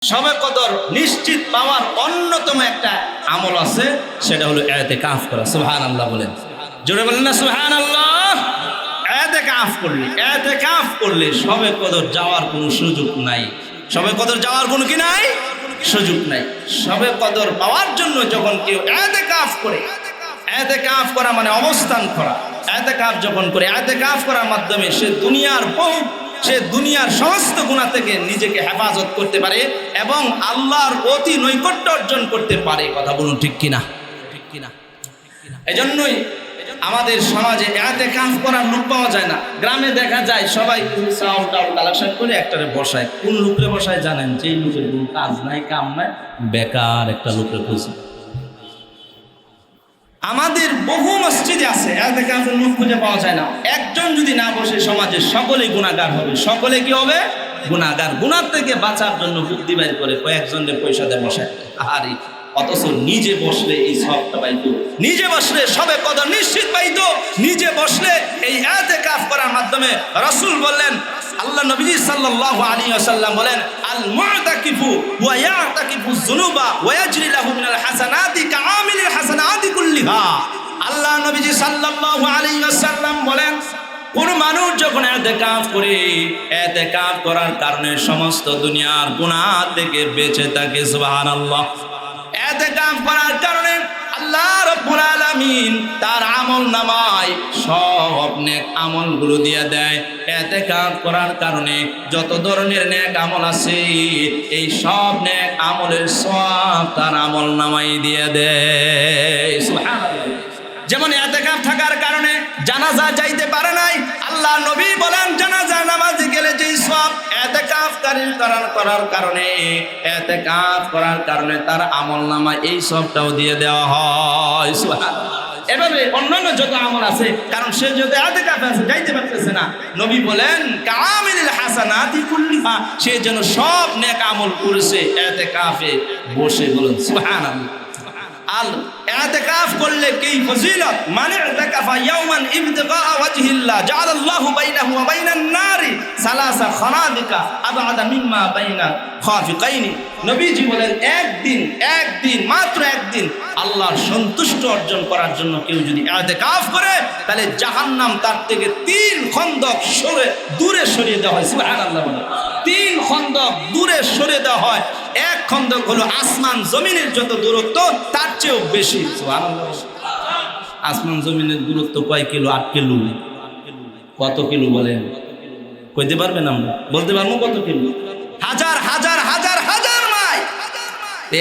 শবে কদর নিশ্চিত পাওয়ার অন্যতম একটা আমল আছে, সেটা হলো ইতিকাফ করা। সুবহানাল্লাহ বলেন, জোরে বলেন না সুবহানাল্লাহ। ইতিকাফ করলে শবে কদর যাওয়ার কোনো সুযোগ নাই। শবে কদর যাওয়ার কোনো কি নাই, সুযোগ নাই। শবে কদর পাওয়ার জন্য যখন কেউ ইতিকাফ করে, ইতিকাফ করা মানে অবস্থান করা। ইতিকাফ যখন করে, ইতিকাফ করার মাধ্যমে সে দুনিয়ার সমস্ত গুনাহ থেকে নিজেকে হেফাজত করতে পারে এবং আল্লাহর অতি নৈকট্য অর্জন করতে পারে। কথা বলুন ঠিক কিনা? এজন্যই আমাদের সমাজে ইতিকাফ করার লোক পাওয়া যায় না। গ্রামে দেখা যায় সবাই চাউল কালেকশন করে একটারে বসায়। কোন লোকরে বসায় জানেন? যেই লোকের কোনো কাজ নাই, কাম নাই, বেকার একটা লোকের খুঁজে। আমাদের বহু মসজিদে আছে ইতিকাফের লোক খুঁজে পাওয়া যায় না। একজন যদি না বসে সমাজের সকলেই গুনাহগার হবে। সকলে কি হবে? গুনাহগার। গুনাহ থেকে বাঁচার জন্য বুদ্ধি বের করে কয়েকজনের পয়সা দিয়ে বসায়। আরে অথচ নিজে বসলে এই সবটা পাইতো, নিজে বসলে শবে কদর নিশ্চিত পাইতো। নিজে বসলে এই ইতিকাফ করার মাধ্যমে রাসূল বললেন, আল্লাহ নবী সাল্লাল্লাহু আলাইহি ওয়াসাল্লাম বলেন, আল মুতাকিফু ওয়া ইয়াতাকিফু যুনুবা ওয়া ইয়াজরি লাহু মিনাল হাসানাতি কাআমিলিল হাসানাতি কুল্লিহা। আল্লাহ নবী সাল্লাল্লাহু আলাইহি ওয়াসাল্লাম বলেন, কোন মানুষ যখন ইতিকাফ করে, ইতিকাফ করার কারণে সমস্ত দুনিয়ার গুনাহ থেকে বেঁচে থাকে। সুবহানাল্লাহ। ইতিকাফ করার কারণে আল্লাহ রাব্বুল আলামিন তার আমলনামায় সব নেক আমলগুলো দিয়ে দেয়। ইতিকাফ করার কারণে যত ধরনের নেক আমল আছে, এই সব নেক আমলের সওয়াব তার আমলনামায় দিয়ে দেয়। সুবহানাল্লাহ। যেমন ইতিকাফ থাকার কারণে জানাজা যাইতে পারে নাই, আল্লাহ নবী বলেন জানাজা নামাজে গেলে যেই সওয়াব ইতিকাফ করার কারণে তার আমলনামা এই সবটাও দিয়ে দেওয়া হয়। সুবহানাল্লাহ। এভাবে অন্যান্য যত আমল আছে, কারণ সে যদি ইতিকাফে আছে যাইতে পারতেছে না, নবী বলেন কামিলিল হাসানাতি কুল্লিহা, সে যেন সব নেক আমল করেছে ইতিকাফে বসে। বলুন সুবহানাল্লাহ। আল ইতিকাফ করলে কি ফজিলত, মানে ইতিকাফা ইয়াওমান ইবতিগা ওয়াজহিল্লাহ জাআলাল্লাহু বাইনাহু ওয়া বাইনান নারি সালাসা খানাদিকা আবআদা মিম্মা বাইনা খাফিকাইনি। নবীজি বলেন একদিন মাত্র একদিন আল্লাহর সন্তুষ্ট অর্জন করার জন্য কেউ যদি ইতিকাফ করে, তাহলে জাহান্নাম তার থেকে 3 খন্দক দূরে সরিয়ে দেওয়া হয়। সুবহানাল্লাহ। 3 খন্দক দূরে সরিয়ে দেওয়া হয়। এক খন্দক হলো আসমান জমিনের যত দূরত্ব, তার চেয়েও বেশি। সুবহানাল্লাহ। আসমান জমিনের দূরত্ব কয় কিলো? 8 কিলো। কত কিলো বলেন? কইতে পারবেন? আমরা বলতে পারবো কত কিলো? হাজার হাজার হাজার হাজার মাইল।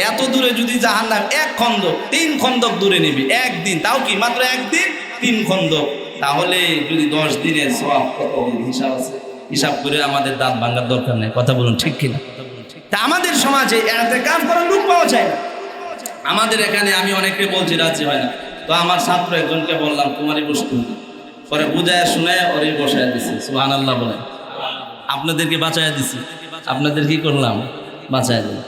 এত দূরে যদি জাহান্নাম এক খন্দক 3 খন্দক দূরে নেবে একদিন, তাও কি মাত্র একদিন 3 খন্দক, তাহলে যদি 10 দিনের সওয়াব কত হিসাব আছে? হিসাব করে আমাদের দাঁত ভাঙার দরকার নেই। কথা বলুন ঠিক কিনা? তা আমাদের সমাজে ইতিকাফ করার লোক পাওয়া যায় না। আমাদের এখানে আমি অনেককে বলছি, রাজি হয় না। তো আমার ছাত্র একজনকে বললাম তোমারই বসতে, পরে বুঝায় শুনায় ওরই বসায় দিছি। সুবহানাল্লাহ বলে। আপনাদেরকে বাঁচায় দিছি, আপনাদের কি করলাম? বাঁচায় দিলাম।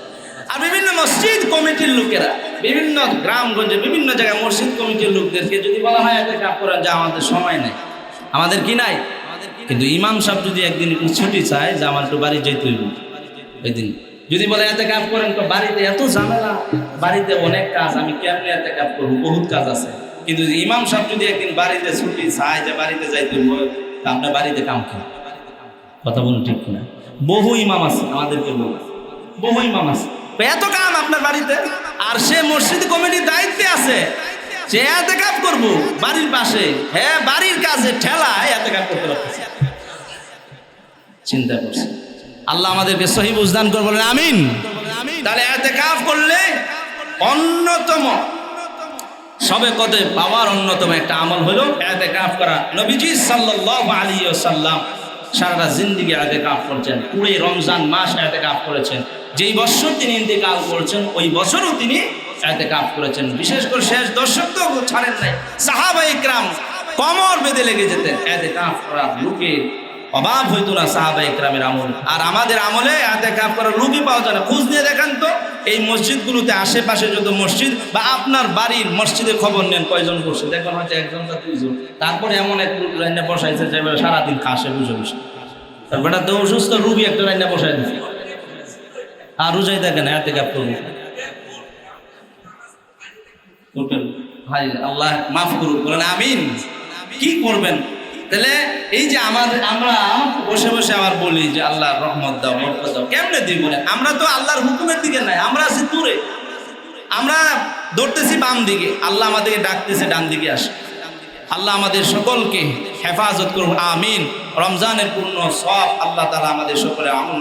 আর বিভিন্ন মসজিদ কমিটির লোকেরা বিভিন্ন গ্রামগঞ্জে বিভিন্ন জায়গায় মসজিদ কমিটির লোকদেরকে যদি বলা হয় ইতিকাফ করার, যা আমাদের সময় নেই, আমাদের কি নাই। কিন্তু ইমাম সাহেব যদি একদিন ছুটি চায় যে আমার একটু বাড়ি যেতে হইব, ওই দিন যদি বলে ইতিকাফ করেন, তো বাড়িতে এত ঝামেলা, বাড়িতে অনেক কাজ, আমি কেমনে ইতিকাফ করবো, বহুত কাজ আছে। কিন্তু ইমাম সাহেব যদি একদিন বাড়িতে ছুটি চায় যে বাড়িতে যাইতে হইব, আপনার বাড়িতে কাম কি? কথা বলুন ঠিক কিনা? বহু ইমাম আছে, আমাদেরকে বলুন, বহু ইমাম আছে, এত কাম আপনার বাড়িতে, আর সে মসজিদ কমিটির দায়িত্বে আছে, সে ইতিকাফ করবো বাড়ির পাশে, হ্যাঁ বাড়ির কাজে ঠেলায় ইতিকাফ করতে পারতেছে। চিন্তা করছে। আল্লাহ আমাদেরকে সহি বুঝদান করে, বলেন আমিন। তাহলে ইতিকাফ করলে অন্যতম শবে কদর পাওয়ার অন্যতম একটা আমল হলো ইতিকাফ করা। নবীজি সাল্লাল্লাহু আলাইহি ওয়াসাল্লাম সারা জিন্দেগি ইতিকাফ করেছেন। পুরো রমজান মাস ইতিকাফ করেছেন। যেই বছর তিনি ইন্তেকাল করেছেন, ওই বছরও তিনি ইতিকাফ করেছেন। বিশেষ করে শেষ দশক তো ছাড়েন নাই। সাহাবায়ে কেরাম কমর বেঁধে লেগে যেতেন। ইতিকাফ করার লোকে অভাব হইতো না সাহাবায়ে কেরামের আমল। আর আমাদের আমলে ইতিকাফ করার লোকই পাওয়া যায় না। খোঁজ নিয়ে দেখেন তো, এই মসজিদগুলোতে আশেপাশে যত মসজিদ বা আপনার বাড়ির মসজিদে খবর নেন কয়জন করছে, দেখবেন হয়তো 1জন বা 2জন। তারপরে এমন এক লাইনে বসাইছে যে সারাদিন খাসে বুঝে বসে, তারপরে তো অসুস্থ রুগী একটা লাইনে বসাই দিচ্ছে। আর রোজাই দেখেন এতেকাফ করুন ভাই, আল্লাহ মাফ করুন, বলেন আমিন। কি করবেন তাহলে? এই যে আমরা বসে বসে আবার বলি যে আল্লাহ রহমত দাও, বরকত দাও, কেমনে দিই বলে? আমরা তো আল্লাহর হুকুমের দিকে নাই, আমরা আছি দূরে, আমরা দৌড়তেছি বাম দিকে, আল্লাহ আমাদেরকে ডাকতেছে ডান দিকে আসে। আল্লাহ আমাদের সকলকে হেফাজত করুন, আমিন। রমজানের পূর্ণ সব আল্লাহ তাআলা আমাদের সকলে আমল